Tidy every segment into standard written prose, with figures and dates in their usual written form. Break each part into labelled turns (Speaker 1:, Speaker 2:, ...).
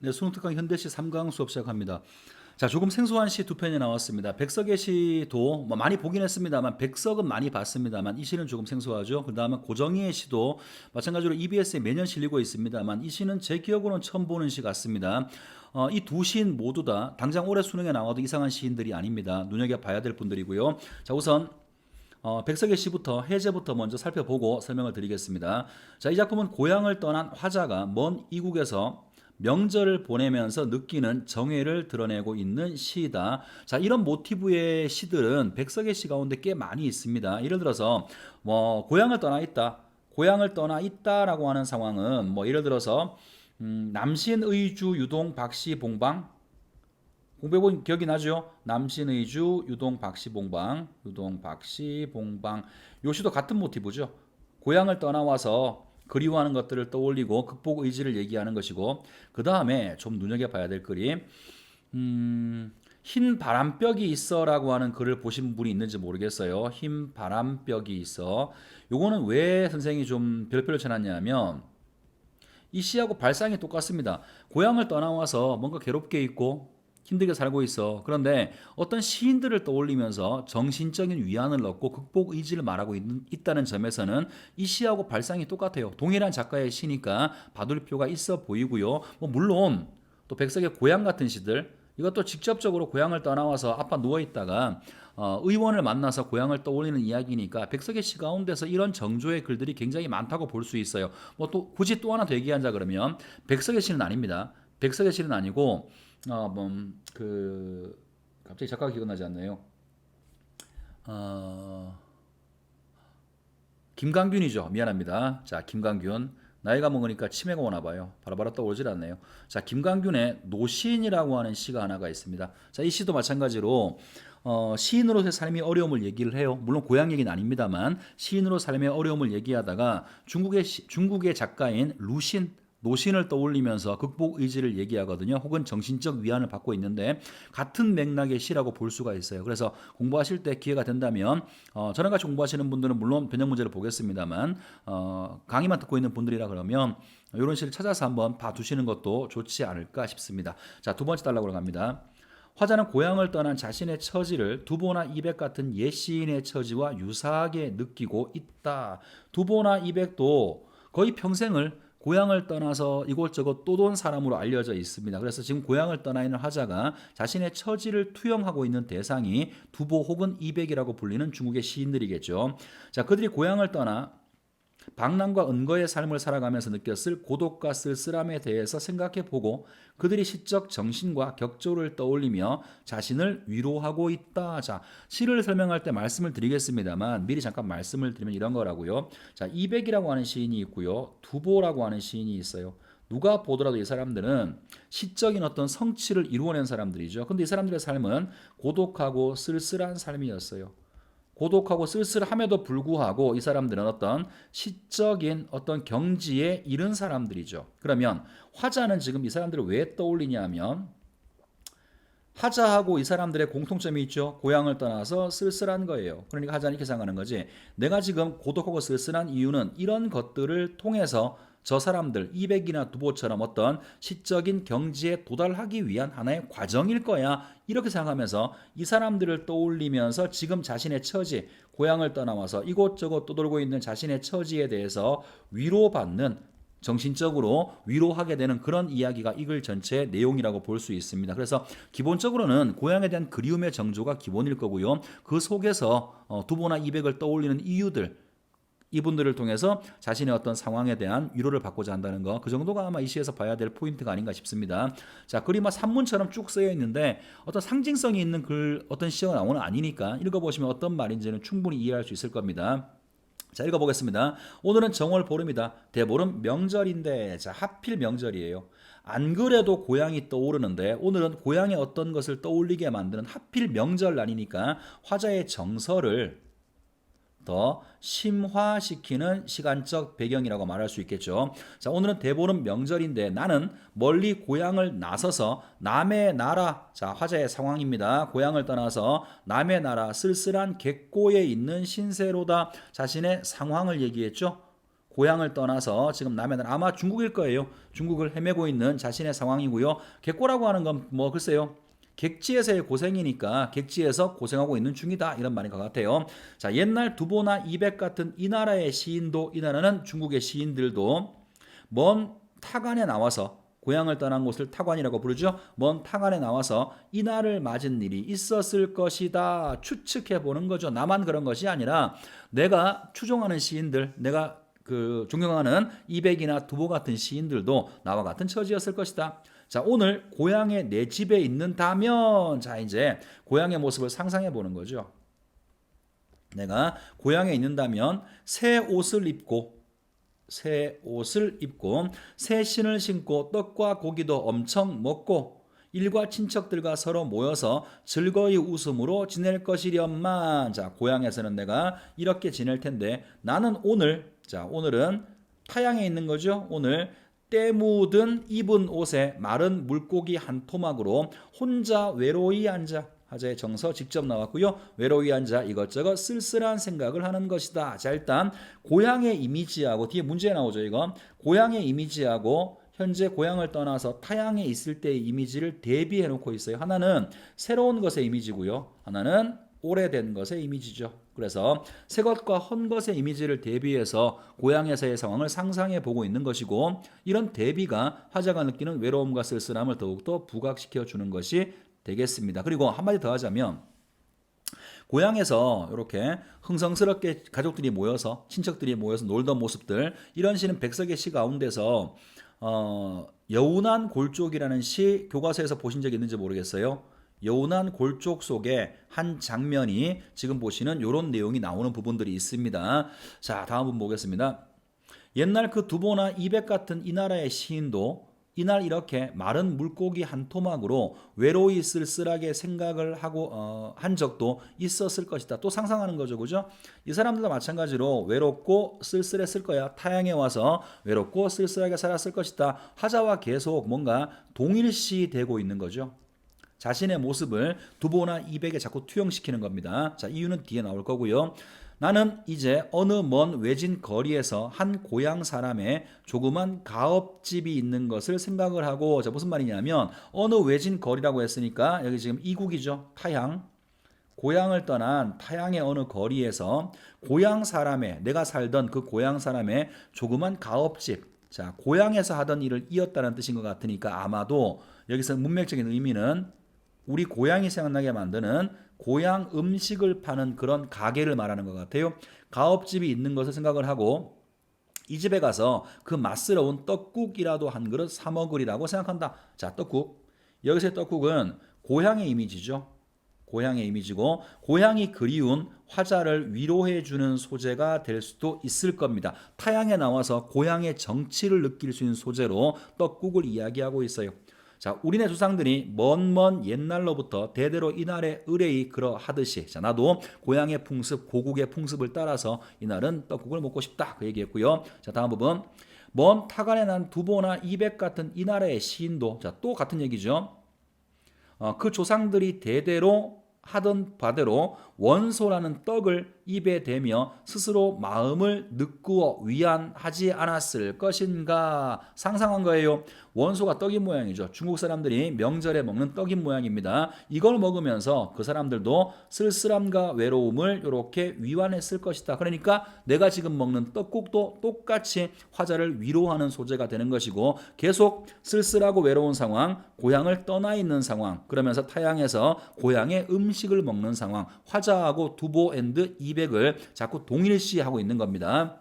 Speaker 1: 네, 수능특강 현대시 3강 수업 시작합니다. 자, 조금 생소한 시 두 편이 나왔습니다. 백석의 시도 뭐 많이 보긴 했습니다만, 백석은 많이 봤습니다만, 이 시는 조금 생소하죠. 그 다음에 고정희의 시도 마찬가지로 EBS에 매년 실리고 있습니다만, 이 시는 제 기억으로는 처음 보는 시 같습니다. 이 두 시인 모두 다 당장 올해 수능에 나와도 이상한 시인들이 아닙니다. 눈여겨봐야 될 분들이고요. 자, 우선 백석의 시부터 해제부터 먼저 살펴보고 설명을 드리겠습니다. 자, 이 작품은 고향을 떠난 화자가 먼 이국에서 명절을 보내면서 느끼는 정회를 드러내고 있는 시이다. 자, 이런 모티브의 시들은 백석의 시 가운데 꽤 많이 있습니다. 예를 들어서 뭐 고향을 떠나 있다, 고향을 떠나 있다라고 하는 상황은 뭐 예를 들어서 남신의주 유동 박씨 봉방, 공배본 기억이 나죠? 남신의주 유동 박씨 봉방, 유동 박씨 봉방. 요 시도 같은 모티브죠. 고향을 떠나와서 그리워하는 것들을 떠올리고 극복 의지를 얘기하는 것이고, 그 다음에 좀 눈여겨봐야 될 글이 흰 바람벽이 있어라고 하는 글을 보신 분이 있는지 모르겠어요. 흰 바람벽이 있어. 요거는 왜 선생님이 좀 별표를 쳐놨냐면, 이 시하고 발상이 똑같습니다. 고향을 떠나와서 뭔가 괴롭게 있고 힘들게 살고 있어. 그런데 어떤 시인들을 떠올리면서 정신적인 위안을 얻고 극복 의지를 말하고 있다는 점에서는 이 시하고 발상이 똑같아요. 동일한 작가의 시니까 받을 필요가 있어 보이고요. 뭐 물론 또 백석의 고향 같은 시들, 이것도 직접적으로 고향을 떠나와서 아파 누워있다가 의원을 만나서 고향을 떠올리는 이야기니까 백석의 시 가운데서 이런 정조의 글들이 굉장히 많다고 볼 수 있어요. 뭐 또 굳이 또 하나 더 얘기하자 그러면 백석의 시는 아닙니다. 백석의 시는 아니고 갑자기 작가가 기억나지 않네요. 김강균이죠. 미안합니다. 자, 김강균. 나이가 먹으니까 치매가 오나 봐요. 바로바로 떠오르질 않네요. 자, 김강균의 노시인이라고 하는 시가 하나가 있습니다. 자, 이 시도 마찬가지로 시인으로서의 삶의 어려움을 얘기를 해요. 물론 고향 얘기는 아닙니다만 시인으로 삶의 어려움을 얘기하다가 중국의 작가인 루신 노신을 떠올리면서 극복 의지를 얘기하거든요. 혹은 정신적 위안을 받고 있는데 같은 맥락의 시라고 볼 수가 있어요. 그래서 공부하실 때 기회가 된다면 저랑 같이 공부하시는 분들은 물론 변형 문제를 보겠습니다만 강의만 듣고 있는 분들이라 그러면 이런 시를 찾아서 한번 봐두시는 것도 좋지 않을까 싶습니다. 자, 두 번째 단락으로 갑니다. 화자는 고향을 떠난 자신의 처지를 두보나 이백 같은 옛 시인의 처지와 유사하게 느끼고 있다. 두보나 이백도 거의 평생을 고향을 떠나서 이곳저곳 떠돈 사람으로 알려져 있습니다. 그래서 지금 고향을 떠나 있는 화자가 자신의 처지를 투영하고 있는 대상이 두보 혹은 이백이라고 불리는 중국의 시인들이겠죠. 자, 그들이 고향을 떠나 방랑과 은거의 삶을 살아가면서 느꼈을 고독과 쓸쓸함에 대해서 생각해보고 그들이 시적 정신과 격조를 떠올리며 자신을 위로하고 있다. 자, 시를 설명할 때 말씀을 드리겠습니다만 미리 잠깐 말씀을 드리면 이런 거라고요. 자, 이백이라고 하는 시인이 있고요. 두보라고 하는 시인이 있어요. 누가 보더라도 이 사람들은 시적인 어떤 성취를 이루어낸 사람들이죠. 근데 이 사람들의 삶은 고독하고 쓸쓸한 삶이었어요. 고독하고 쓸쓸함에도 불구하고 이 사람들은 어떤 시적인 어떤 경지에 이른 사람들이죠. 그러면 화자는 지금 이 사람들을 왜 떠올리냐 하면 화자하고 이 사람들의 공통점이 있죠. 고향을 떠나서 쓸쓸한 거예요. 그러니까 화자는 이렇게 생각하는 거지. 내가 지금 고독하고 쓸쓸한 이유는 이런 것들을 통해서 저 사람들 이백이나 두보처럼 어떤 시적인 경지에 도달하기 위한 하나의 과정일 거야. 이렇게 생각하면서 이 사람들을 떠올리면서 지금 자신의 처지, 고향을 떠나와서 이곳저곳 떠돌고 있는 자신의 처지에 대해서 위로받는 정신적으로 위로하게 되는 그런 이야기가 이 글 전체의 내용이라고 볼 수 있습니다. 그래서 기본적으로는 고향에 대한 그리움의 정조가 기본일 거고요. 그 속에서 두보나 이백을 떠올리는 이유들, 이분들을 통해서 자신의 어떤 상황에 대한 위로를 받고자 한다는 거, 그 정도가 아마 이 시에서 봐야 될 포인트가 아닌가 싶습니다. 자, 글이 막 산문처럼 쭉 쓰여 있는데 어떤 상징성이 있는 글, 어떤 시가 나오는 아니니까 읽어보시면 어떤 말인지는 충분히 이해할 수 있을 겁니다. 자, 읽어보겠습니다. 오늘은 정월 보름이다. 대보름 명절인데, 자, 하필 명절이에요. 안 그래도 고향이 떠오르는데 오늘은 고향의 어떤 것을 떠올리게 만드는 하필 명절날이니까 화자의 정서를 더 심화시키는 시간적 배경이라고 말할 수 있겠죠. 자, 오늘은 대보름 명절인데 나는 멀리 고향을 나서서 남의 나라, 자, 화자의 상황입니다. 고향을 떠나서 남의 나라 쓸쓸한 객고에 있는 신세로다. 자신의 상황을 얘기했죠. 고향을 떠나서 지금 남해 나라 아마 중국일 거예요. 중국을 헤매고 있는 자신의 상황이고요. 객고라고 하는 건 뭐 글쎄요. 객지에서의 고생이니까 객지에서 고생하고 있는 중이다 이런 말인 것 같아요. 자, 옛날 두보나 이백 같은 이 나라의 시인도 이 나라는 중국의 시인들도 먼 타간에 나와서 고향을 떠난 곳을 타관이라고 부르죠. 먼 타간에 나와서 이날을 맞은 일이 있었을 것이다 추측해 보는 거죠. 나만 그런 것이 아니라 내가 추종하는 시인들, 내가 그 존경하는 이백이나 두보 같은 시인들도 나와 같은 처지였을 것이다. 자, 오늘 고향에 내 집에 있는다면, 자, 이제 고향의 모습을 상상해 보는 거죠. 내가 고향에 있는다면 새 옷을 입고 새 신을 신고 떡과 고기도 엄청 먹고 일과 친척들과 서로 모여서 즐거이 웃음으로 지낼 것이련만. 자, 고향에서는 내가 이렇게 지낼 텐데 나는 오늘, 자, 오늘은 타양에 있는 거죠. 오늘 때 묻은 입은 옷에 마른 물고기 한 토막으로 혼자 외로이 앉아, 하자의 정서 직접 나왔고요. 외로이 앉아 이것저것 쓸쓸한 생각을 하는 것이다. 자, 일단 고향의 이미지하고 뒤에 문제 나오죠. 이거 고향의 이미지하고 현재 고향을 떠나서 타양에 있을 때의 이미지를 대비해 놓고 있어요. 하나는 새로운 것의 이미지고요. 하나는 오래된 것의 이미지죠. 그래서 새 것과 헌 것의 이미지를 대비해서 고향에서의 상황을 상상해 보고 있는 것이고, 이런 대비가 화자가 느끼는 외로움과 쓸쓸함을 더욱더 부각시켜 주는 것이 되겠습니다. 그리고 한마디 더 하자면 고향에서 이렇게 흥성스럽게 가족들이 모여서 친척들이 모여서 놀던 모습들, 이런 시는 백석의 시 가운데서 여운한 골쪽이라는 시 교과서에서 보신 적 있는지 모르겠어요. 여운한 골쪽 속에 한 장면이 지금 보시는 이런 내용이 나오는 부분들이 있습니다. 자, 다음 부분 보겠습니다. 옛날 그 두보나 이백 같은 이 나라의 시인도 이날 이렇게 마른 물고기 한 토막으로 외로이 쓸쓸하게 생각을 하고 한 적도 있었을 것이다. 또 상상하는 거죠, 그죠? 이 사람들도 마찬가지로 외롭고 쓸쓸했을 거야. 타양에 와서 외롭고 쓸쓸하게 살았을 것이다. 화자와 계속 뭔가 동일시 되고 있는 거죠. 자신의 모습을 두보나 이백에 자꾸 투영시키는 겁니다. 자, 이유는 뒤에 나올 거고요. 나는 이제 어느 먼 외진 거리에서 한 고향 사람의 조그만 가업집이 있는 것을 생각을 하고, 자, 무슨 말이냐면 어느 외진 거리라고 했으니까 여기 지금 이국이죠. 타양. 고향을 떠난 타양의 어느 거리에서 고향 사람의, 내가 살던 그 고향 사람의 조그만 가업집, 자, 고향에서 하던 일을 이었다는 뜻인 것 같으니까 아마도 여기서 문맥적인 의미는 우리 고향이 생각나게 만드는 고향 음식을 파는 그런 가게를 말하는 것 같아요. 가업집이 있는 것을 생각을 하고 이 집에 가서 그 맛스러운 떡국이라도 한 그릇 사 먹으리라고 생각한다. 자, 떡국. 여기서의 떡국은 고향의 이미지죠. 고향의 이미지고 고향이 그리운 화자를 위로해 주는 소재가 될 수도 있을 겁니다. 타양에 나와서 고향의 정치를 느낄 수 있는 소재로 떡국을 이야기하고 있어요. 자, 우리네 조상들이 먼 옛날로부터 대대로 이날의 의뢰이 그러하듯이, 자, 나도 고향의 풍습, 고국의 풍습을 따라서 이날은 떡국을 먹고 싶다 그 얘기했고요. 자, 다음 부분. 먼 타간에 난 두보나 이백 같은 이 나라의 시인도, 자, 또 같은 얘기죠. 그 조상들이 대대로 하던 바대로 원소라는 떡을 입에 대며 스스로 마음을 느끼어 위안하지 않았을 것인가 상상한 거예요. 원소가 떡인 모양이죠. 중국 사람들이 명절에 먹는 떡인 모양입니다. 이걸 먹으면서 그 사람들도 쓸쓸함과 외로움을 이렇게 위안했을 것이다. 그러니까 내가 지금 먹는 떡국도 똑같이 화자를 위로하는 소재가 되는 것이고, 계속 쓸쓸하고 외로운 상황, 고향을 떠나 있는 상황, 그러면서 타양에서 고향의 음식을 먹는 상황, 화자하고 두보 앤드 이백을 자꾸 동일시하고 있는 겁니다.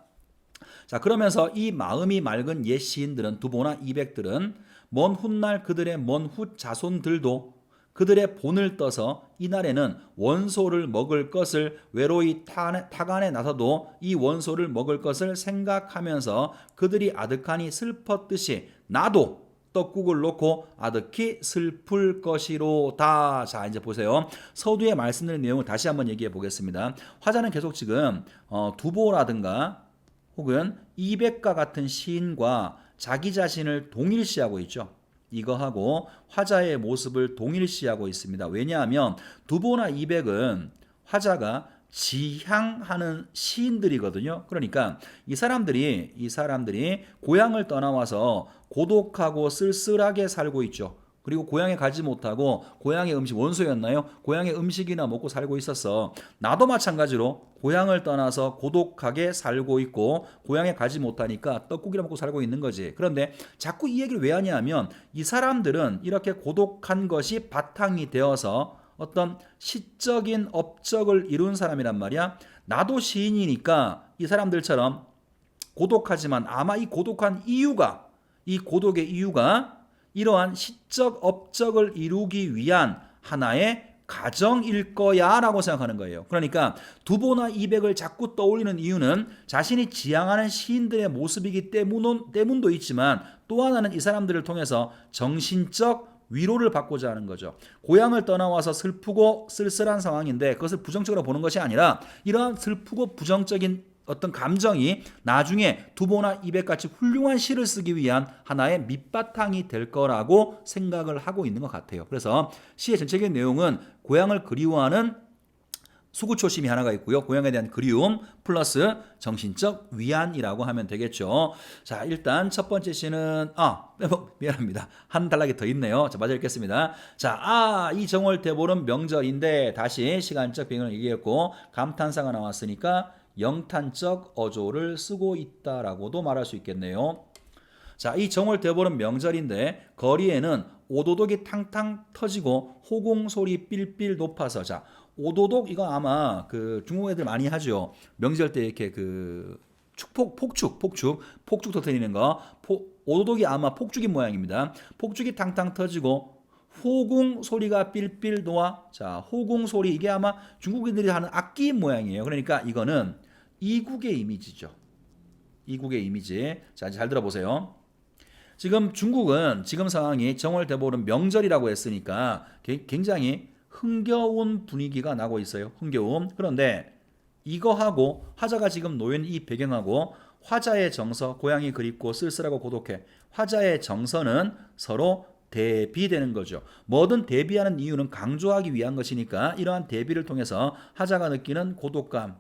Speaker 1: 자, 그러면서 이 마음이 맑은 옛 시인들은, 두보나 이백들은 먼 훗날 그들의 먼 훗 자손들도 그들의 본을 떠서 이날에는 원소를 먹을 것을 외로이 타간에 나서도 이 원소를 먹을 것을 생각하면서 그들이 아득하니 슬펐듯이 나도 떡국을 놓고 아득히 슬플 것이로다. 자, 이제 보세요. 서두에 말씀드린 내용을 다시 한번 얘기해 보겠습니다. 화자는 계속 지금 두보라든가 혹은 이백과 같은 시인과 자기 자신을 동일시하고 있죠. 이거하고 화자의 모습을 동일시하고 있습니다. 왜냐하면 두보나 이백은 화자가 지향하는 시인들이거든요. 그러니까 이 사람들이 고향을 떠나와서 고독하고 쓸쓸하게 살고 있죠. 그리고 고향에 가지 못하고 고향의 음식 원소였나요? 고향의 음식이나 먹고 살고 있었어. 나도 마찬가지로 고향을 떠나서 고독하게 살고 있고 고향에 가지 못하니까 떡국이나 먹고 살고 있는 거지. 그런데 자꾸 이 얘기를 왜 하냐면 이 사람들은 이렇게 고독한 것이 바탕이 되어서 어떤 시적인 업적을 이룬 사람이란 말이야. 나도 시인이니까 이 사람들처럼 고독하지만 아마 이 고독의 이유가 이러한 시적 업적을 이루기 위한 하나의 가정일 거야 라고 생각하는 거예요. 그러니까 두보나 이백을 자꾸 떠올리는 이유는 자신이 지향하는 시인들의 모습이기 때문도 있지만 또 하나는 이 사람들을 통해서 정신적 위로를 받고자 하는 거죠. 고향을 떠나와서 슬프고 쓸쓸한 상황인데 그것을 부정적으로 보는 것이 아니라 이러한 슬프고 부정적인 어떤 감정이 나중에 두보나 이백같이 훌륭한 시를 쓰기 위한 하나의 밑바탕이 될 거라고 생각을 하고 있는 것 같아요. 그래서 시의 전체적인 내용은 고향을 그리워하는 수구초심이 하나가 있고요. 고향에 대한 그리움 플러스 정신적 위안이라고 하면 되겠죠. 자, 일단 첫 번째 시는 미안합니다. 한 단락이 더 있네요. 자, 마저 읽겠습니다. 자, 이 정월대보름 명절인데 다시 시간적 배경을 얘기했고 감탄사가 나왔으니까 영탄적 어조를 쓰고 있다라고도 말할 수 있겠네요. 자, 이 정월대보름 명절인데 거리에는 오도독이 탕탕 터지고 호공소리 삘삘 높아서 자, 오도독 이거 아마 그 중국 애들 많이 하죠. 명절 때 이렇게 그 폭죽 터뜨리는 거. 오도독이 아마 폭죽인 모양입니다. 폭죽이 탕탕 터지고 호궁 소리가 삘삘 놓아. 자, 호궁 소리 이게 아마 중국인들이 하는 악기인 모양이에요. 그러니까 이거는 이국의 이미지죠. 이국의 이미지. 자, 잘 들어보세요. 지금 중국은 지금 상황이 정월대보름 명절이라고 했으니까 굉장히 흥겨운 분위기가 나고 있어요. 흥겨움. 그런데 이거하고 화자가 지금 놓인 이 배경하고 화자의 정서, 고향이 그립고 쓸쓸하고 고독해. 화자의 정서는 서로 대비되는 거죠. 뭐든 대비하는 이유는 강조하기 위한 것이니까 이러한 대비를 통해서 화자가 느끼는 고독감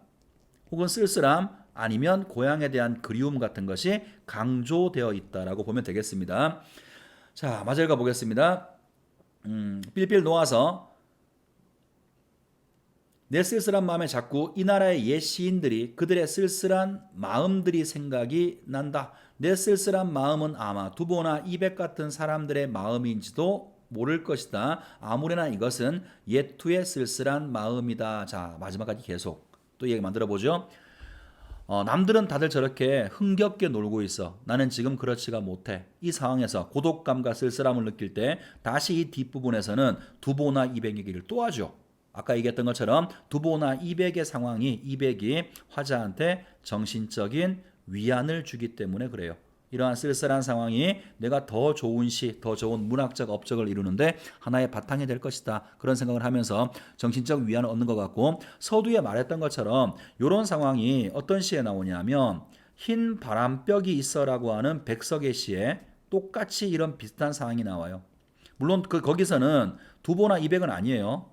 Speaker 1: 혹은 쓸쓸함 아니면 고향에 대한 그리움 같은 것이 강조되어 있다라고 보면 되겠습니다. 자, 마저 읽어보겠습니다. 삘삘 놓아서 내 쓸쓸한 마음에 자꾸 이 나라의 옛 시인들이 그들의 쓸쓸한 마음들이 생각이 난다. 내 쓸쓸한 마음은 아마 두보나 이백 같은 사람들의 마음인지도 모를 것이다. 아무래나 이것은 옛투의 쓸쓸한 마음이다. 자, 마지막까지 계속 또 얘기 만들어 보죠. 남들은 다들 저렇게 흥겹게 놀고 있어. 나는 지금 그렇지가 못해. 이 상황에서 고독감과 쓸쓸함을 느낄 때 다시 이 뒷부분에서는 두보나 이백 얘기를 또 하죠. 아까 얘기했던 것처럼 두보나 이백의 상황이 이백이 화자한테 정신적인 위안을 주기 때문에 그래요. 이러한 쓸쓸한 상황이 내가 더 좋은 시, 더 좋은 문학적 업적을 이루는데 하나의 바탕이 될 것이다. 그런 생각을 하면서 정신적 위안을 얻는 것 같고 서두에 말했던 것처럼 이런 상황이 어떤 시에 나오냐면 흰 바람벽이 있어라고 하는 백석의 시에 똑같이 이런 비슷한 상황이 나와요. 물론 거기서는 두보나 이백은 아니에요.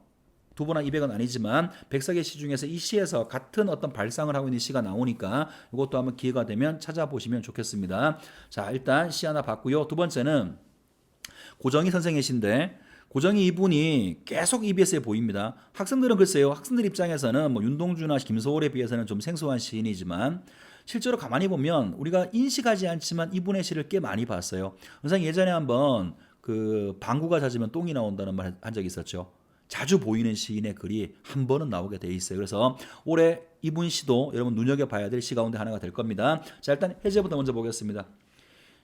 Speaker 1: 두보나 이백은 아니지만 백석의 시 중에서 이 시에서 같은 어떤 발상을 하고 있는 시가 나오니까 이것도 한번 기회가 되면 찾아보시면 좋겠습니다. 자, 일단 시 하나 봤고요. 두 번째는 고정희 선생의 시인데 고정희 이분이 계속 EBS에 보입니다. 학생들은 글쎄요. 학생들 입장에서는 뭐 윤동주나 김소월에 비해서는 좀 생소한 시인이지만 실제로 가만히 보면 우리가 인식하지 않지만 이분의 시를 꽤 많이 봤어요. 선생님 예전에 한번 그 방구가 잦으면 똥이 나온다는 말 한 적이 있었죠. 자주 보이는 시인의 글이 한 번은 나오게 돼 있어요. 그래서 올해 이분 시도 여러분 눈여겨봐야 될 시 가운데 하나가 될 겁니다. 자, 일단 해제부터 먼저 보겠습니다.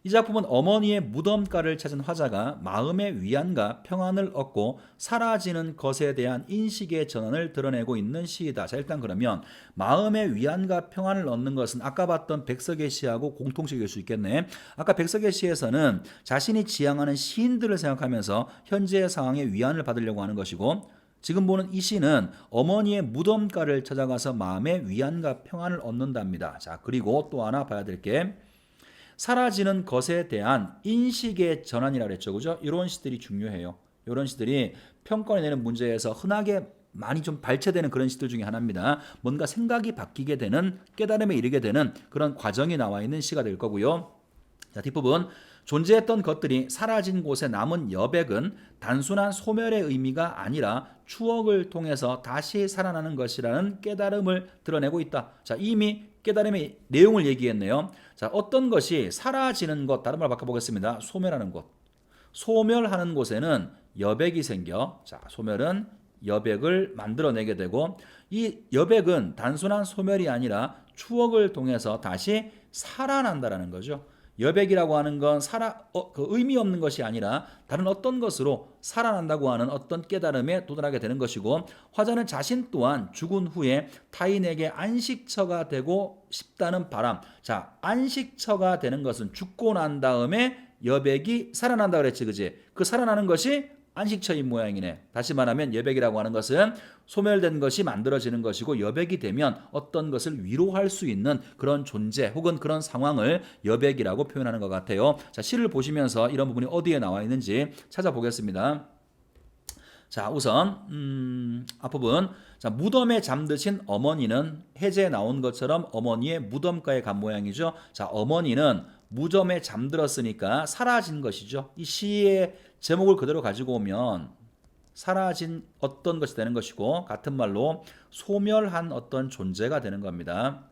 Speaker 1: 이 작품은 어머니의 무덤가를 찾은 화자가 마음의 위안과 평안을 얻고 사라지는 것에 대한 인식의 전환을 드러내고 있는 시이다. 자, 일단 그러면 마음의 위안과 평안을 얻는 것은 아까 봤던 백석의 시하고 공통식일 수 있겠네. 아까 백석의 시에서는 자신이 지향하는 시인들을 생각하면서 현재의 상황에 위안을 받으려고 하는 것이고 지금 보는 이 시는 어머니의 무덤가를 찾아가서 마음의 위안과 평안을 얻는답니다. 자, 그리고 또 하나 봐야 될 게 사라지는 것에 대한 인식의 전환이라고 했죠. 그죠? 이런 시들이 중요해요. 이런 시들이 평가를 내는 문제에서 흔하게 많이 좀 발췌되는 그런 시들 중에 하나입니다. 뭔가 생각이 바뀌게 되는, 깨달음에 이르게 되는 그런 과정이 나와 있는 시가 될 거고요. 자, 뒷부분. 존재했던 것들이 사라진 곳에 남은 여백은 단순한 소멸의 의미가 아니라 추억을 통해서 다시 살아나는 것이라는 깨달음을 드러내고 있다. 자, 이미 깨달음의 내용을 얘기했네요. 자, 어떤 것이 사라지는 것, 다른 말 바꿔보겠습니다. 소멸하는 곳. 소멸하는 곳에는 여백이 생겨. 자, 소멸은 여백을 만들어내게 되고, 이 여백은 단순한 소멸이 아니라 추억을 통해서 다시 살아난다라는 거죠. 여백이라고 하는 건 그 의미 없는 것이 아니라 다른 어떤 것으로 살아난다고 하는 어떤 깨달음에 도달하게 되는 것이고, 화자는 자신 또한 죽은 후에 타인에게 안식처가 되고 싶다는 바람. 자, 안식처가 되는 것은 죽고 난 다음에 여백이 살아난다 그랬지, 그지? 그 살아나는 것이 안식처인 모양이네. 다시 말하면 여백이라고 하는 것은 소멸된 것이 만들어지는 것이고, 여백이 되면 어떤 것을 위로할 수 있는 그런 존재 혹은 그런 상황을 여백이라고 표현하는 것 같아요. 자, 시를 보시면서 이런 부분이 어디에 나와 있는지 찾아보겠습니다. 자, 우선 앞부분. 자, 무덤에 잠드신 어머니는 해제에 나온 것처럼 어머니의 무덤가에 간 모양이죠. 자, 어머니는 무덤에 잠들었으니까 사라진 것이죠. 이 시의 제목을 그대로 가지고 오면 사라진 어떤 것이 되는 것이고, 같은 말로 소멸한 어떤 존재가 되는 겁니다.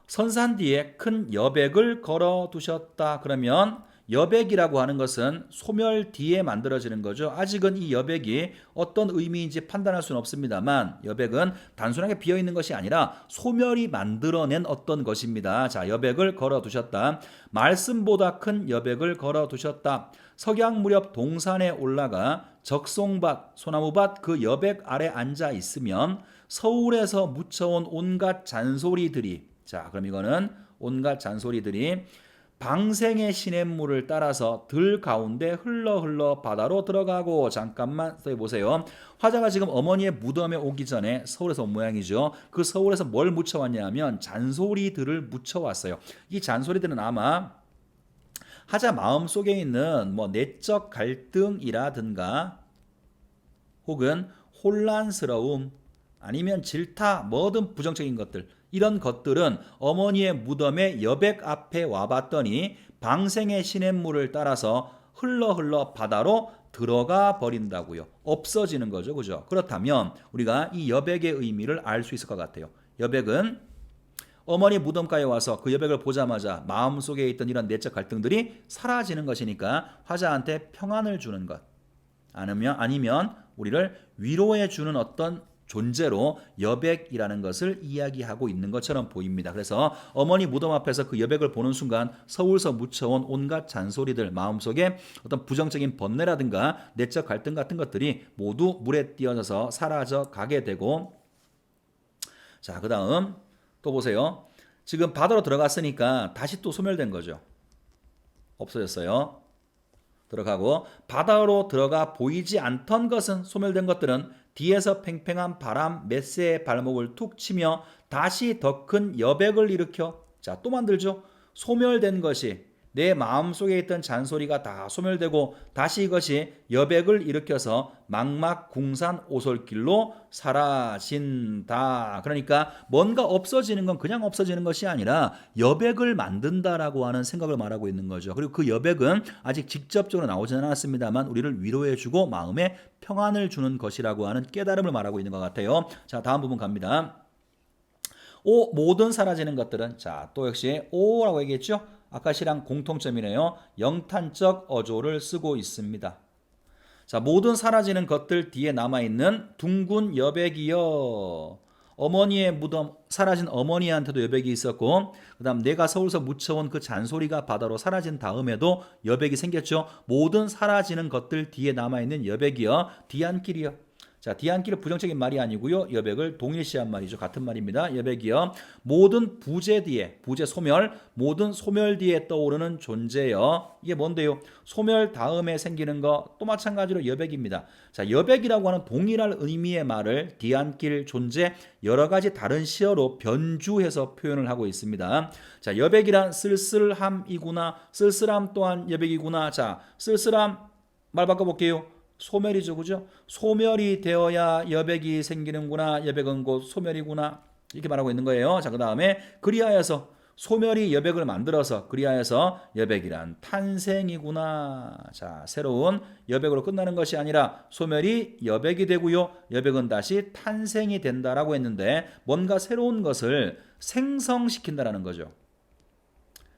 Speaker 1: 선산 뒤에 큰 여백을 걸어 두셨다. 그러면 여백이라고 하는 것은 소멸 뒤에 만들어지는 거죠. 아직은 이 여백이 어떤 의미인지 판단할 수는 없습니다만, 여백은 단순하게 비어있는 것이 아니라 소멸이 만들어낸 어떤 것입니다. 자, 여백을 걸어 두셨다. 말씀보다 큰 여백을 걸어 두셨다. 석양 무렵 동산에 올라가 적송밭, 소나무밭 그 여백 아래 앉아 있으면 서울에서 묻혀온 온갖 잔소리들이, 자, 그럼 이거는 온갖 잔소리들이 방생의 시냇물을 따라서 들 가운데 흘러 바다로 들어가고. 잠깐만 써보세요. 화자가 지금 어머니의 무덤에 오기 전에 서울에서 온 모양이죠. 그 서울에서 뭘 묻혀왔냐면 잔소리들을 묻혀왔어요. 이 잔소리들은 아마 화자 마음속에 있는 뭐 내적 갈등이라든가 혹은 혼란스러움 아니면 질타, 뭐든 부정적인 것들, 이런 것들은 어머니의 무덤의 여백 앞에 와봤더니 방생의 시냇물을 따라서 흘러 바다로 들어가 버린다고요. 없어지는 거죠. 그죠? 그렇다면 우리가 이 여백의 의미를 알 수 있을 것 같아요. 여백은 어머니 무덤가에 와서 그 여백을 보자마자 마음속에 있던 이런 내적 갈등들이 사라지는 것이니까 화자한테 평안을 주는 것, 아니면 우리를 위로해 주는 어떤 존재로 여백이라는 것을 이야기하고 있는 것처럼 보입니다. 그래서 어머니 무덤 앞에서 그 여백을 보는 순간 서울서 묻혀온 온갖 잔소리들, 마음속에 어떤 부정적인 번뇌라든가 내적 갈등 같은 것들이 모두 물에 띄어져서 사라져 가게 되고, 자, 그 다음 또 보세요. 지금 바다로 들어갔으니까 다시 또 소멸된 거죠. 없어졌어요. 들어가고, 바다로 들어가 보이지 않던 것은, 소멸된 것들은 뒤에서 팽팽한 바람 몇 세의 발목을 툭 치며 다시 더 큰 여백을 일으켜, 자, 또 만들죠. 소멸된 것이, 내 마음속에 있던 잔소리가 다 소멸되고 다시 이것이 여백을 일으켜서 망막궁산 오솔길로 사라진다. 그러니까 뭔가 없어지는 건 그냥 없어지는 것이 아니라 여백을 만든다라고 하는 생각을 말하고 있는 거죠. 그리고 그 여백은 아직 직접적으로 나오지는 않았습니다만 우리를 위로해주고 마음에 평안을 주는 것이라고 하는 깨달음을 말하고 있는 것 같아요. 자, 다음 부분 갑니다. 모든 사라지는 것들은, 자, 또 역시 오라고 얘기했죠. 아까 시랑 공통점이네요. 영탄적 어조를 쓰고 있습니다. 자, 모든 사라지는 것들 뒤에 남아있는 둥근 여백이여. 어머니의 무덤, 사라진 어머니한테도 여백이 있었고, 그 다음 내가 서울서 묻혀온 그 잔소리가 바다로 사라진 다음에도 여백이 생겼죠. 모든 사라지는 것들 뒤에 남아있는 여백이여. 뒤안길이여. 자, 뒤안길은 부정적인 말이 아니고요. 여백을 동일시한 말이죠. 같은 말입니다. 여백이여. 모든 부재 뒤에, 부재 소멸, 모든 소멸 뒤에 떠오르는 존재여. 이게 뭔데요? 소멸 다음에 생기는 거 또 마찬가지로 여백입니다. 자, 여백이라고 하는 동일한 의미의 말을 뒤안길 존재 여러 가지 다른 시어로 변주해서 표현을 하고 있습니다. 자, 여백이란 쓸쓸함이구나. 쓸쓸함 또한 여백이구나. 자, 쓸쓸함 말 바꿔볼게요. 소멸이죠, 그죠? 소멸이 되어야 여백이 생기는구나. 여백은 곧 소멸이구나. 이렇게 말하고 있는 거예요. 자, 그 다음에 그리하여서 소멸이 여백을 만들어서 그리하여서 여백이란 탄생이구나. 자, 새로운 여백으로 끝나는 것이 아니라 소멸이 여백이 되고요. 여백은 다시 탄생이 된다라고 했는데 뭔가 새로운 것을 생성시킨다라는 거죠.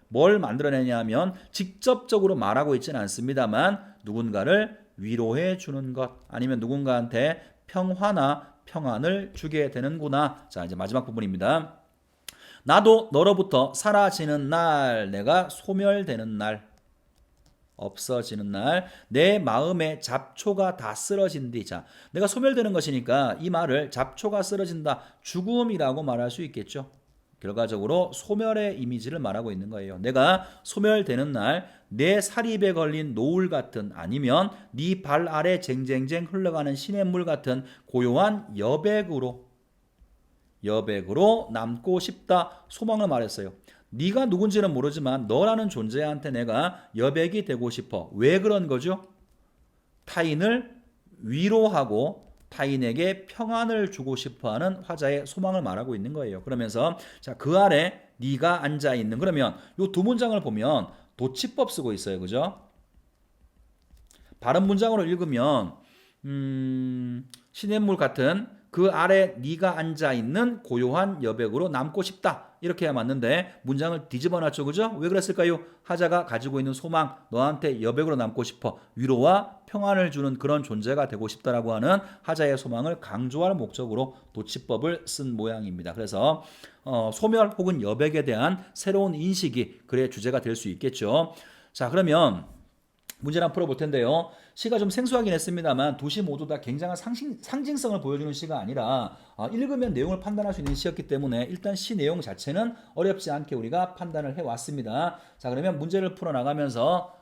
Speaker 1: 뭘 만들어내냐면 직접적으로 말하고 있지는 않습니다만 누군가를 위로해 주는 것 아니면 누군가한테 평화나 평안을 주게 되는구나. 자, 이제 마지막 부분입니다. 나도 너로부터 사라지는 날, 내가 소멸되는 날, 없어지는 날, 내 마음의 잡초가 다 쓰러진디. 자, 내가 소멸되는 것이니까 이 말을 잡초가 쓰러진다, 죽음이라고 말할 수 있겠죠. 결과적으로 소멸의 이미지를 말하고 있는 거예요. 내가 소멸되는 날, 내 사립에 걸린 노을 같은 아니면 네 발 아래 쟁쟁쟁 흘러가는 시냇물 같은 고요한 여백으로 남고 싶다. 소망을 말했어요. 네가 누군지는 모르지만 너라는 존재한테 내가 여백이 되고 싶어. 왜 그런 거죠? 타인을 위로하고 타인에게 평안을 주고 싶어하는 화자의 소망을 말하고 있는 거예요. 그러면서 자, 그 아래 네가 앉아 있는, 그러면 이 두 문장을 보면 도치법 쓰고 있어요. 그죠? 바른 문장으로 읽으면 시냇물 같은 그 아래 네가 앉아 있는 고요한 여백으로 남고 싶다. 이렇게 해야 맞는데 문장을 뒤집어 놨죠. 그죠? 왜 그랬을까요? 하자가 가지고 있는 소망, 너한테 여백으로 남고 싶어. 위로와 평안을 주는 그런 존재가 되고 싶다라고 하는 하자의 소망을 강조할 목적으로 도치법을 쓴 모양입니다. 그래서 소멸 혹은 여백에 대한 새로운 인식이 글의 주제가 될 수 있겠죠. 자, 그러면 문제를 한번 풀어볼 텐데요. 시가 좀 생소하긴 했습니다만 두 시 모두 다 굉장한 상징성을 보여주는 시가 아니라 읽으면 내용을 판단할 수 있는 시였기 때문에 일단 시 내용 자체는 어렵지 않게 우리가 판단을 해왔습니다. 자, 그러면 문제를 풀어나가면서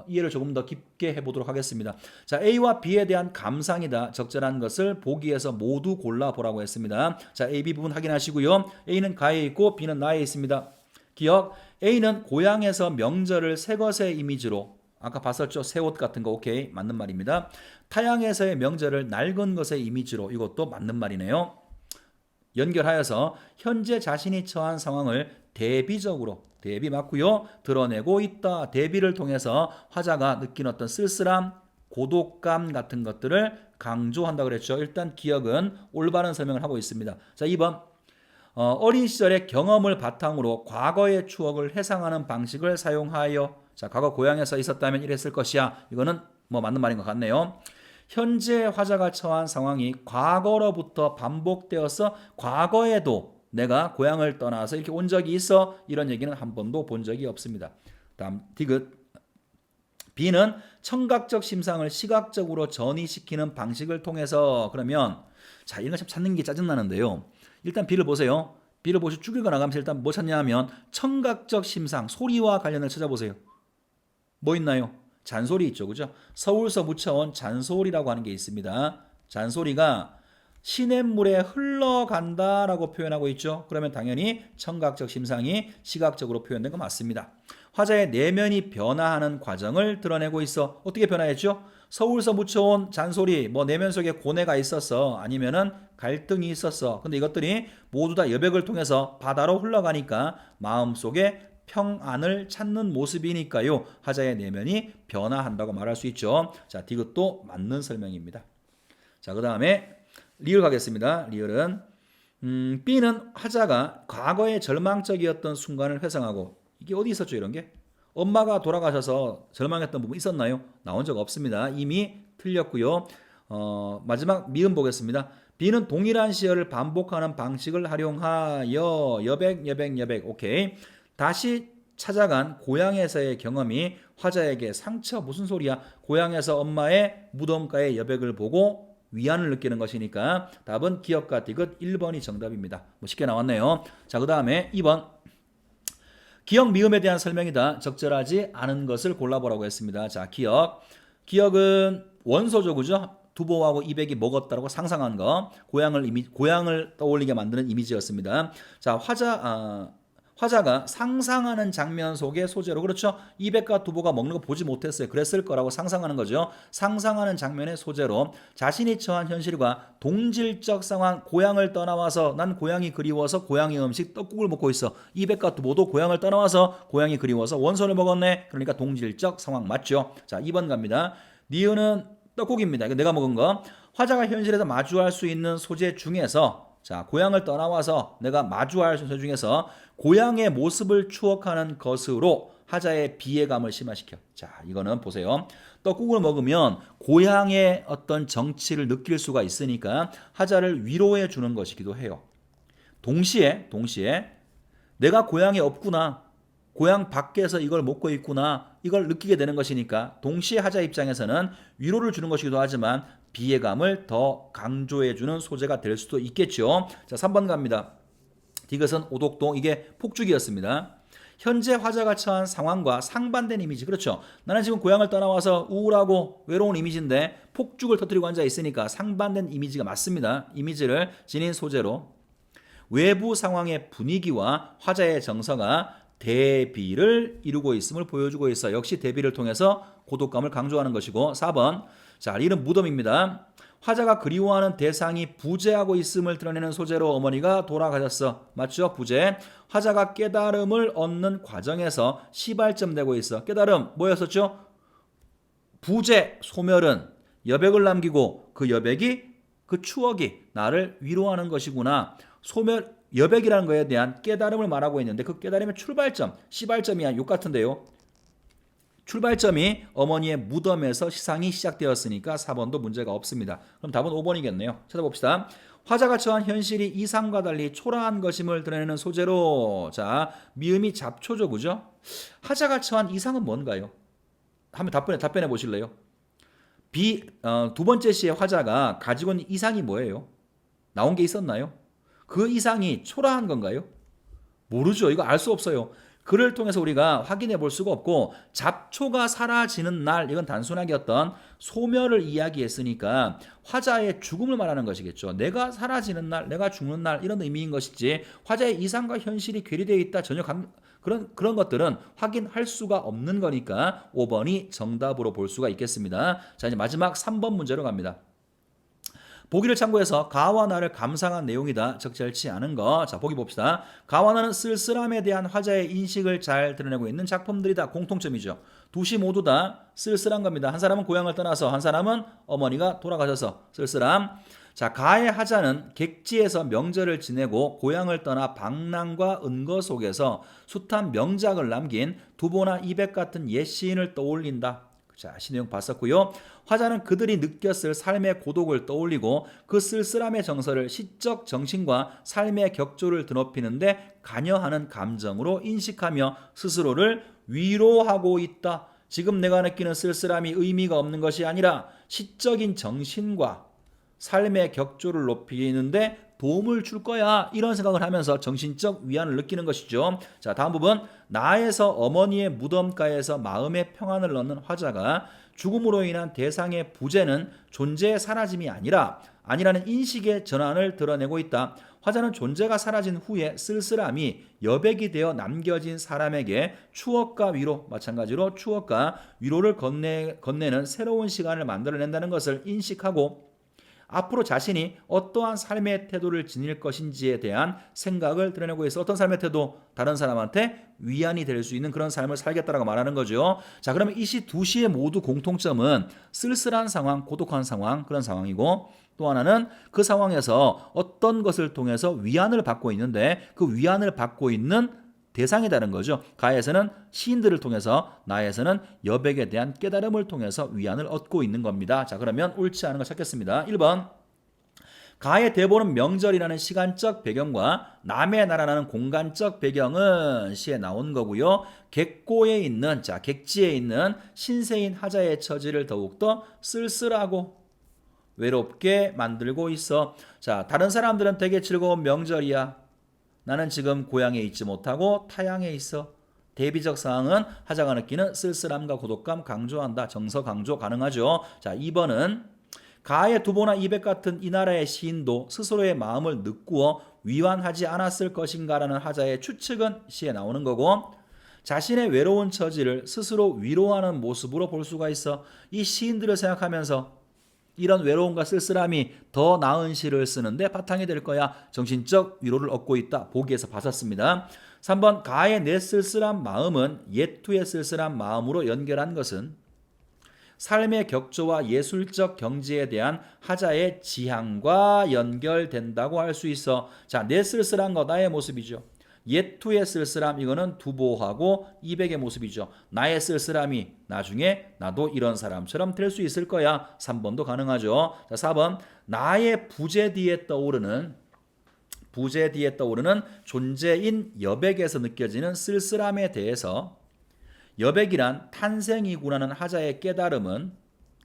Speaker 1: 이해를 조금 더 깊게 해보도록 하겠습니다. 자, A와 B에 대한 감상이다. 적절한 것을 보기에서 모두 골라보라고 했습니다. 자, A, B 부분 확인하시고요. A는 가에 있고 B는 나에 있습니다. 기억, A는 고향에서 명절을 새 것의 이미지로, 아까 봤었죠? 새 옷 같은 거. 오케이, 맞는 말입니다. 타향에서의 명절을 낡은 것의 이미지로, 이것도 맞는 말이네요. 연결하여서 현재 자신이 처한 상황을 대비적으로, 대비 맞고요, 드러내고 있다. 대비를 통해서 화자가 느낀 어떤 쓸쓸함, 고독감 같은 것들을 강조한다 그랬죠. 일단 기억은 올바른 설명을 하고 있습니다. 자, 2번. 어린 시절의 경험을 바탕으로 과거의 추억을 회상하는 방식을 사용하여, 자, 과거 고향에서 있었다면 이랬을 것이야. 이거는 뭐 맞는 말인 것 같네요. 현재 화자가 처한 상황이 과거로부터 반복되어서 과거에도 내가 고향을 떠나서 이렇게 온 적이 있어. 이런 얘기는 한 번도 본 적이 없습니다. 다음 디귿. B는 청각적 심상을 시각적으로 전이시키는 방식을 통해서, 그러면 자, 이런 거 참 찾는 게 짜증나는데요. 일단 B를 보세요. B를 보시고 쭉 읽어나가면서 일단 뭐 찾냐 하면 청각적 심상, 소리와 관련을 찾아보세요. 뭐 있나요? 잔소리 있죠. 그죠? 서울서 묻혀온 잔소리라고 하는 게 있습니다. 잔소리가 시냇물에 흘러간다라고 표현하고 있죠. 그러면 당연히 청각적 심상이 시각적으로 표현된 거 맞습니다. 화자의 내면이 변화하는 과정을 드러내고 있어. 어떻게 변화했죠? 서울서 묻혀온 잔소리, 뭐 내면 속에 고뇌가 있었어. 아니면은 갈등이 있었어. 근데 이것들이 모두 다 여백을 통해서 바다로 흘러가니까 마음속에 평안을 찾는 모습이니까요. 화자의 내면이 변화한다고 말할 수 있죠. 자, 디귿도 맞는 설명입니다. 자, 그 다음에 리을 가겠습니다. 리을은 B는 화자가 과거의 절망적이었던 순간을 회상하고, 이게 어디 있었죠? 이런 게 엄마가 돌아가셔서 절망했던 부분 있었나요? 나온 적 없습니다. 이미 틀렸고요. 마지막 미음 보겠습니다. B는 동일한 시어를 반복하는 방식을 활용하여 여백. 오케이. 다시 찾아간 고향에서의 경험이 화자에게 상처, 무슨 소리야? 고향에서 엄마의 무덤가의 여백을 보고 위안을 느끼는 것이니까 답은 기억과 디귿 1번이 정답입니다. 뭐 쉽게 나왔네요. 자, 그 다음에 2번. 기억 미음에 대한 설명이다. 적절하지 않은 것을 골라보라고 했습니다. 자, 기억은 원소죠. 그죠? 두보하고 이백이 먹었다라고 상상한 거. 고향을 떠올리게 만드는 이미지였습니다. 자, 화자가 상상하는 장면 속의 소재로 그렇죠. 이백과 두보가 먹는 거 보지 못했어요. 그랬을 거라고 상상하는 거죠. 상상하는 장면의 소재로 자신이 처한 현실과 동질적 상황 고향을 떠나와서 난 고향이 그리워서 고향의 음식 떡국을 먹고 있어. 이백과 두보도 고향을 떠나와서 고향이 그리워서 원소를 먹었네. 그러니까 동질적 상황 맞죠. 자 2번 갑니다. 니은은 떡국입니다. 이거 내가 먹은 거. 화자가 현실에서 마주할 수 있는 소재 중에서 자 고향을 떠나와서 내가 마주할 소재 중에서 고향의 모습을 추억하는 것으로 화자의 비애감을 심화시켜. 자 이거는 보세요. 떡국을 먹으면 고향의 어떤 정취를 느낄 수가 있으니까 화자를 위로해 주는 것이기도 해요. 동시에 내가 고향에 없구나. 고향 밖에서 이걸 먹고 있구나. 이걸 느끼게 되는 것이니까 동시에 화자 입장에서는 위로를 주는 것이기도 하지만 비애감을 더 강조해주는 소재가 될 수도 있겠죠. 자, 3번 갑니다. 디귿은 오독동 이게 폭죽이었습니다. 현재 화자가 처한 상황과 상반된 이미지. 그렇죠. 나는 지금 고향을 떠나와서 우울하고 외로운 이미지인데 폭죽을 터뜨리고 앉아 있으니까 상반된 이미지가 맞습니다. 이미지를 지닌 소재로 외부 상황의 분위기와 화자의 정서가 대비를 이루고 있음을 보여주고 있어. 역시 대비를 통해서 고독감을 강조하는 것이고 4번 자 이는 무덤입니다. 화자가 그리워하는 대상이 부재하고 있음을 드러내는 소재로 어머니가 돌아가셨어. 맞죠? 부재. 화자가 깨달음을 얻는 과정에서 시발점되고 있어. 깨달음 뭐였었죠? 부재, 소멸은 여백을 남기고 그 여백이 그 추억이 나를 위로하는 것이구나. 소멸 여백이라는 것에 대한 깨달음을 말하고 있는데 그 깨달음의 출발점, 시발점이 욕 같은데요. 출발점이 어머니의 무덤에서 시상이 시작되었으니까 4번도 문제가 없습니다. 그럼 답은 5번이겠네요. 찾아봅시다. 화자가 처한 현실이 이상과 달리 초라한 것임을 드러내는 소재로 자 미음이 잡초죠. 그죠? 화자가 처한 이상은 뭔가요? 한번 답변해 보실래요? 두 번째 시의 화자가 가지고 있는 이상이 뭐예요? 나온 게 있었나요? 그 이상이 초라한 건가요? 모르죠. 이거 알 수 없어요. 글을 통해서 우리가 확인해 볼 수가 없고 잡초가 사라지는 날 이건 단순하게 어떤 소멸을 이야기했으니까 화자의 죽음을 말하는 것이겠죠. 내가 사라지는 날, 내가 죽는 날 이런 의미인 것이지 화자의 이상과 현실이 괴리되어 있다 전혀 그런 것들은 확인할 수가 없는 거니까 5번이 정답으로 볼 수가 있겠습니다. 자 이제 마지막 3번 문제로 갑니다. 보기를 참고해서 가와 나를 감상한 내용이다. 적절치 않은 거. 자, 보기 봅시다. 가와 나는 쓸쓸함에 대한 화자의 인식을 잘 드러내고 있는 작품들이다. 공통점이죠. 두시 모두 다 쓸쓸한 겁니다. 한 사람은 고향을 떠나서 한 사람은 어머니가 돌아가셔서 쓸쓸함. 자, 가의 화자는 객지에서 명절을 지내고 고향을 떠나 방랑과 은거 속에서 숱한 명작을 남긴 두보나 이백 같은 옛 시인을 떠올린다. 자, 시내용 봤었고요. 화자는 그들이 느꼈을 삶의 고독을 떠올리고 그 쓸쓸함의 정서를 시적 정신과 삶의 격조를 드높이는데 관여하는 감정으로 인식하며 스스로를 위로하고 있다. 지금 내가 느끼는 쓸쓸함이 의미가 없는 것이 아니라 시적인 정신과 삶의 격조를 높이는데 도움을 줄 거야. 이런 생각을 하면서 정신적 위안을 느끼는 것이죠. 자, 다음 부분. 나에서 어머니의 무덤가에서 마음의 평안을 얻는 화자가 죽음으로 인한 대상의 부재는 존재의 사라짐이 아니라는 인식의 전환을 드러내고 있다. 화자는 존재가 사라진 후에 쓸쓸함이 여백이 되어 남겨진 사람에게 추억과 위로, 마찬가지로 추억과 위로를 건네는 새로운 시간을 만들어낸다는 것을 인식하고 앞으로 자신이 어떠한 삶의 태도를 지닐 것인지에 대한 생각을 드러내고 있어. 어떤 삶의 태도? 다른 사람한테 위안이 될 수 있는 그런 삶을 살겠다라고 말하는 거죠. 자, 그러면 이 시 두 시의 모두 공통점은 쓸쓸한 상황, 고독한 상황, 그런 상황이고 또 하나는 그 상황에서 어떤 것을 통해서 위안을 받고 있는데 그 위안을 받고 있는 대상이 다른 거죠. 가에서는 시인들을 통해서, 나에서는 여백에 대한 깨달음을 통해서 위안을 얻고 있는 겁니다. 자, 그러면 옳지 않은 걸 찾겠습니다. 1번. 가의 대보는 명절이라는 시간적 배경과 남의 나라라는 공간적 배경은 시에 나온 거고요. 객고에 있는, 자, 객지에 있는 신세인 하자의 처지를 더욱더 쓸쓸하고 외롭게 만들고 있어. 자, 다른 사람들은 되게 즐거운 명절이야. 나는 지금 고향에 있지 못하고 타향에 있어. 대비적 상황은 하자가 느끼는 쓸쓸함과 고독감 강조한다. 정서 강조 가능하죠. 자, 2번은 가의 두보나 이백 같은 이 나라의 시인도 스스로의 마음을 느꾸어 위완하지 않았을 것인가라는 하자의 추측은 시에 나오는 거고, 자신의 외로운 처지를 스스로 위로하는 모습으로 볼 수가 있어. 이 시인들을 생각하면서 이런 외로움과 쓸쓸함이 더 나은 시를 쓰는데 바탕이 될 거야. 정신적 위로를 얻고 있다. 보기에서 봤었습니다. 3번 가의 내 쓸쓸한 마음은 예투의 쓸쓸한 마음으로 연결한 것은 삶의 격조와 예술적 경지에 대한 하자의 지향과 연결된다고 할 수 있어. 자, 내 쓸쓸한 거 나의 모습이죠. 예투의 쓸쓸함 이거는 두보하고 이백의 모습이죠. 나의 쓸쓸함이 나중에 나도 이런 사람처럼 될 수 있을 거야. 3번도 가능하죠. 자, 4번 나의 부재 뒤에 떠오르는 존재인 여백에서 느껴지는 쓸쓸함에 대해서 여백이란 탄생이구나는 하자의 깨달음은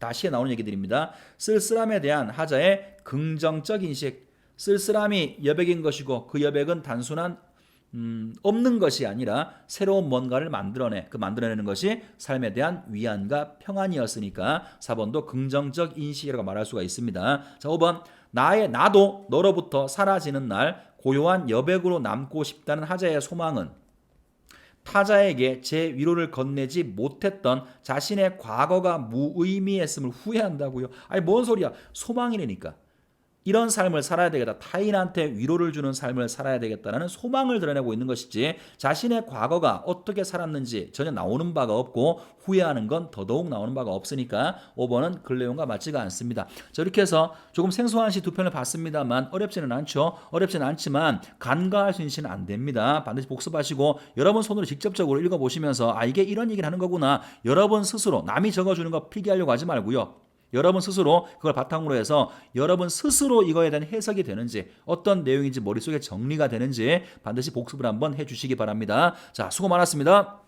Speaker 1: 다시 나오는 얘기들입니다. 쓸쓸함에 대한 하자의 긍정적 인식, 쓸쓸함이 여백인 것이고 그 여백은 단순한 없는 것이 아니라 새로운 뭔가를 만들어내는 것이 삶에 대한 위안과 평안이었으니까 4번도 긍정적 인식이라고 말할 수가 있습니다. 자, 5번 나도 너로부터 사라지는 날 고요한 여백으로 남고 싶다는 하자의 소망은 타자에게 제 위로를 건네지 못했던 자신의 과거가 무의미했음을 후회한다고요. 아니 뭔 소리야. 소망이라니까. 이런 삶을 살아야 되겠다. 타인한테 위로를 주는 삶을 살아야 되겠다는 소망을 드러내고 있는 것이지 자신의 과거가 어떻게 살았는지 전혀 나오는 바가 없고 후회하는 건 더더욱 나오는 바가 없으니까 5번은 글 내용과 맞지가 않습니다. 자, 이렇게 해서 조금 생소한 시 두 편을 봤습니다만 어렵지는 않지만 간과할 수 있는 시는 안 됩니다. 반드시 복습하시고 여러분 손으로 직접적으로 읽어보시면서 이게 이런 얘기를 하는 거구나. 여러분 스스로 남이 적어주는 거 필기하려고 하지 말고요. 여러분 스스로 그걸 바탕으로 해서 여러분 스스로 이거에 대한 해석이 되는지 어떤 내용인지 머릿속에 정리가 되는지 반드시 복습을 한번 해주시기 바랍니다. 자, 수고 많았습니다.